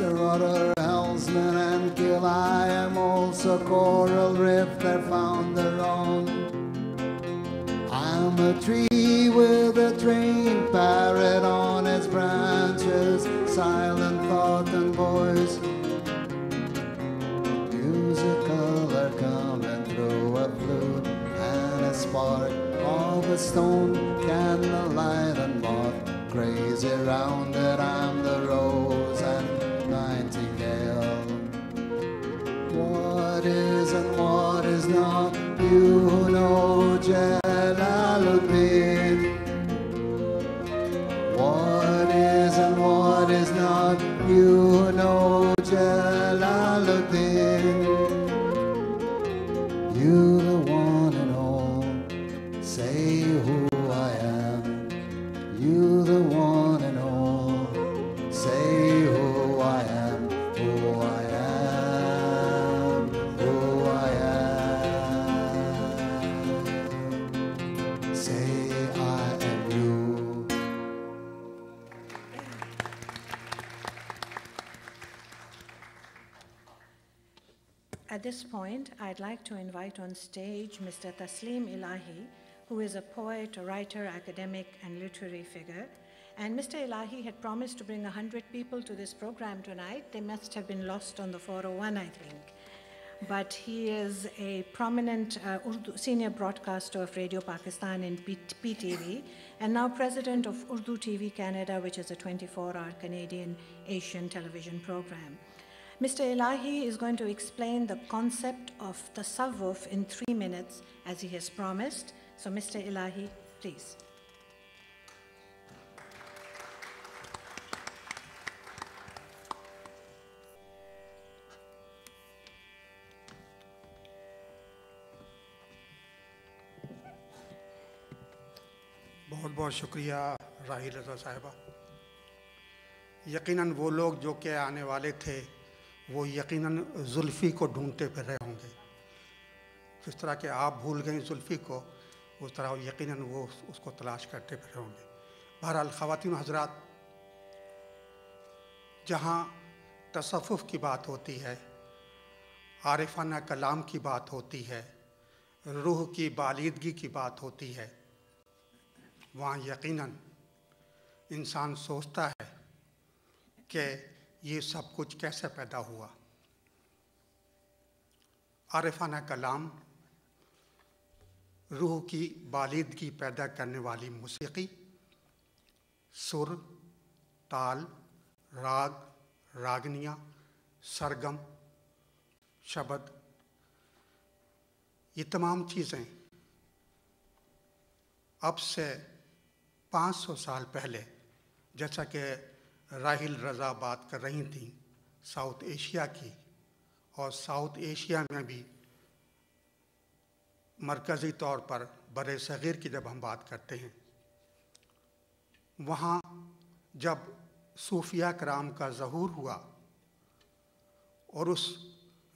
There are other helmsmen and kill. I am also coral reef, they're found their own. I'm a tree with a trained parrot on its branches, silent thought and voice. Musical are coming through a flute and a spark of a stone, candlelight and moth, crazy round it. I'm the rose and nightingale. What is and what is not, you know Jalaluddin. What is and what is not, you know Jalaluddin. You the one and all, say who I am. You the one and all, say who I am, who I am, who I am. Say I am you. At this point, I'd like to invite on stage Mr. Taslim Ilahi, who is a poet, a writer, academic, and literary figure. And Mr. Ilahi had promised to bring 100 people to this program tonight. They must have been lost on the 401, I think. But he is a prominent Urdu, senior broadcaster of Radio Pakistan in PTV, and now president of Urdu TV Canada, which is a 24-hour Canadian Asian television program. Mr. Ilahi is going to explain the concept of tasawwuf in 3 minutes, as he has promised. So, Mr. Ilahi, please. बहुत बहुत शुक्रिया राही रज़ा साहिबा। यकीनन वो लोग जो कि आने वाले थे वो यकीनन जुल्फ़ी को ढूंढते फिर रहे होंगे। जिस तरह के आप भूल गए जुल्फ़ी को, उस तरह यकीनन वो उसको तलाश करते फिर रहे होंगे। बहरहाल ख़वातीन हज़रात, जहाँ तसव्वुफ़ की बात होती है, आरिफाना कलाम की बात होती है, रूह की बालिदगी की बात होती है, वहाँ यकीनन इंसान सोचता है कि ये सब कुछ कैसे पैदा हुआ। आरिफाना कलाम रूह की बालिदगी पैदा करने वाली मौसीकी, सुर, ताल, राग, रागनियाँ, सरगम, शब्द, ये तमाम चीज़ें अब से 500 साल पहले, जैसा कि राहिल रज़ा बात कर रही थी साउथ एशिया की, और साउथ एशिया में भी मरकज़ी तौर पर बरे सग़ीर की जब हम बात करते हैं, वहाँ जब सूफिया कराम का ज़हूर हुआ और उस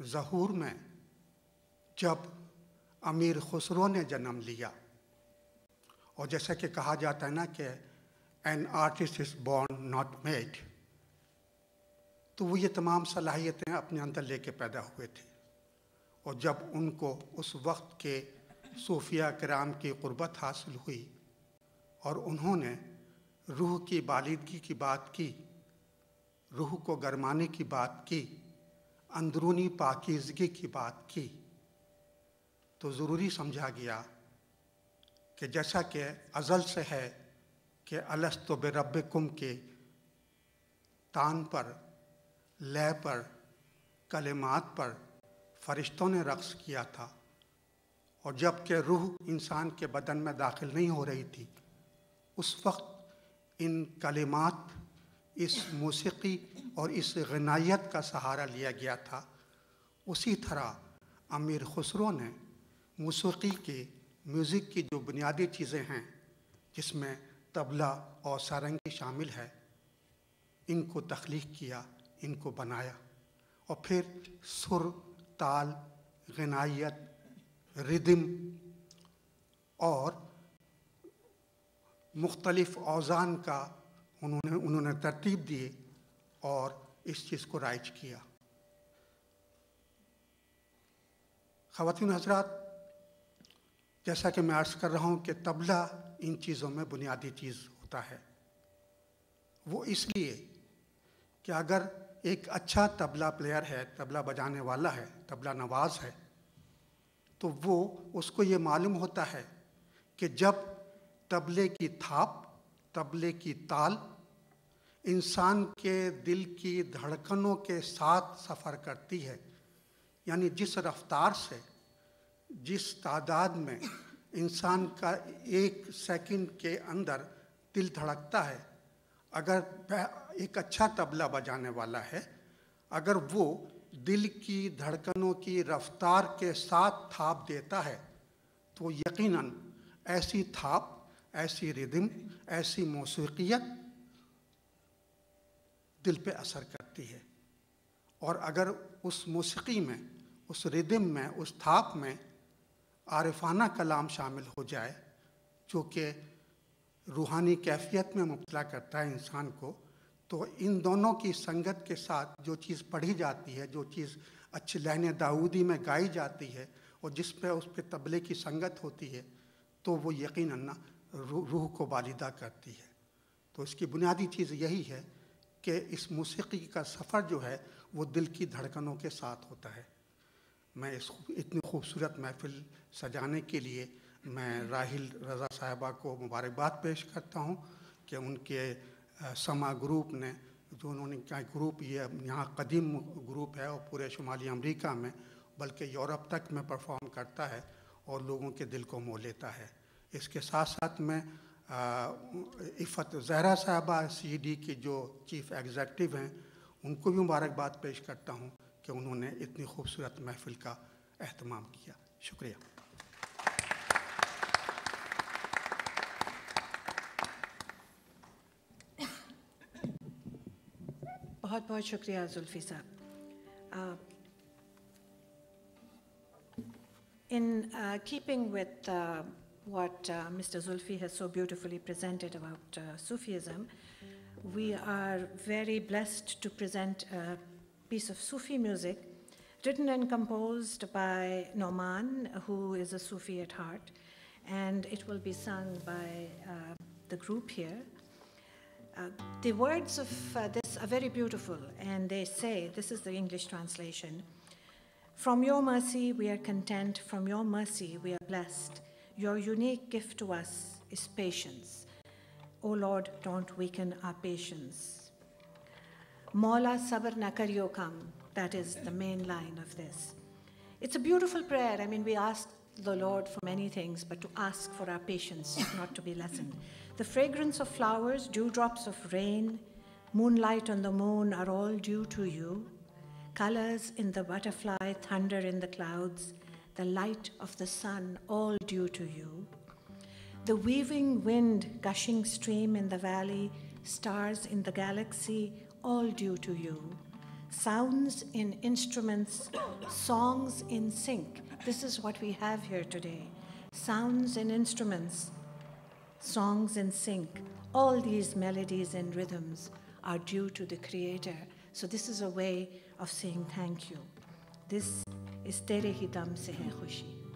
ज़हूर में जब अमीर खुसरो ने जन्म लिया, और जैसा कि कहा जाता है ना कि an artist is born not made, तो वो ये तमाम सलाहियतें अपने अंदर लेके पैदा हुए थे। और जब उनको उस वक्त के सूफिया किराम की क़ुर्बत हासिल हुई और उन्होंने रूह की बालिदगी की बात की, रूह को गरमाने की बात की, अंदरूनी पाकीज़गी की बात की, तो ज़रूरी समझा गया कि जैसा कि अज़ल से है कि अलस्तु बिरब्बिकुम के तान पर, लय पर, कलिमात पर फ़रिश्तों ने रक़्स किया था, और जब कि रूह इंसान के बदन में दाखिल नहीं हो रही थी, उस वक्त इन कलिमात, इस मौसीकी और इस गनायत का सहारा लिया गया था। उसी तरह अमीर खुसरो ने मौसीकी के, म्यूज़िक की जो बुनियादी चीज़ें हैं, जिसमें तबला और सारंगी शामिल है, इनको तख्लीक़ किया, इनको बनाया, और फिर सुर, ताल, गनायत, रिदम और मुख्तलिफ़ औज़ान का उन्होंने तरतीब दिए, और इस चीज़ को राइज किया। ख़वातीन हज़रात, जैसा कि मैं अर्ज़ कर रहा हूँ कि तबला इन चीज़ों में बुनियादी चीज़ होता है। वो इसलिए कि अगर एक अच्छा तबला प्लेयर है, तबला बजाने वाला है, तबला नवाज है, तो वो उसको ये मालूम होता है कि जब तबले की थाप, तबले की ताल इंसान के दिल की धड़कनों के साथ सफ़र करती है, यानी जिस रफ्तार से, जिस तादाद में इंसान का एक सेकंड के अंदर दिल धड़कता है, अगर एक अच्छा तबला बजाने वाला है, अगर वो दिल की धड़कनों की रफ्तार के साथ थाप देता है, तो यकीनन ऐसी थाप, ऐसी रिदम, ऐसी मौसीक़ियत दिल पे असर करती है। और अगर उस मौसीक़ी में, उस रिदम में, उस थाप में आरिफाना कलाम शामिल हो जाए, जो कि रूहानी कैफियत में मुब्तला करता है इंसान को, तो इन दोनों की संगत के साथ जो चीज़ पढ़ी जाती है, जो चीज़ अच्छी लहन दाऊदी में गाई जाती है और जिस पे उस पे तबले की संगत होती है, तो वो यकीनन रूह को बालिदा करती है। तो इसकी बुनियादी चीज़ यही है कि इस मौसीक़ी का सफ़र जो है वो दिल की धड़कनों के साथ होता है। मैं इस इतनी खूबसूरत महफ़िल सजाने के लिए मैं राहिल रज़ा साहिबा को मुबारकबाद पेश करता हूँ कि उनके समा ग्रुप ने, जो उन्होंने क्या ग्रुप, ये यहाँ कदीम ग्रुप है और पूरे शुमाली अमेरिका में बल्कि यूरोप तक में परफॉर्म करता है और लोगों के दिल को मोह लेता है। इसके साथ साथ मैं इफ़त ज़हरा साहबा CD की जो चीफ़ एग्ज़ेक्टिव हैं, उनको भी मुबारकबाद पेश करता हूँ कि उन्होंने इतनी खूबसूरत महफ़िल का एहतमाम किया। शुक्रिया। बहुत बहुत शुक्रिया जुल्फ़ी साहब। In keeping with what Mr. Zulfi has so beautifully presented about Sufism, we are very blessed to present a piece of Sufi music written and composed by Noman, who is a Sufi at heart, and it will be sung by the group here. The words of this are very beautiful, and they say, this is the English translation: "From your mercy we are content, from your mercy we are blessed. Your unique gift to us is patience. O Lord, don't weaken our patience. Maula sabr na kariyo kam." That is the main line of this. It's a beautiful prayer. I mean, we ask the Lord for many things, but to ask for our patience, not to be lessened. The fragrance of flowers, dewdrops of rain, moonlight on the moon are all due to you. Colors in the butterfly, thunder in the clouds, the light of the sun, all due to you. The weaving wind, gushing stream in the valley, stars in the galaxy, all due to you. Sounds in instruments, songs in sync. This is what we have here today. Sounds in instruments, songs in sync. All these melodies and rhythms are due to the Creator. So this is a way of saying thank you. This is Tere Hi Dam Se Hai Khushi.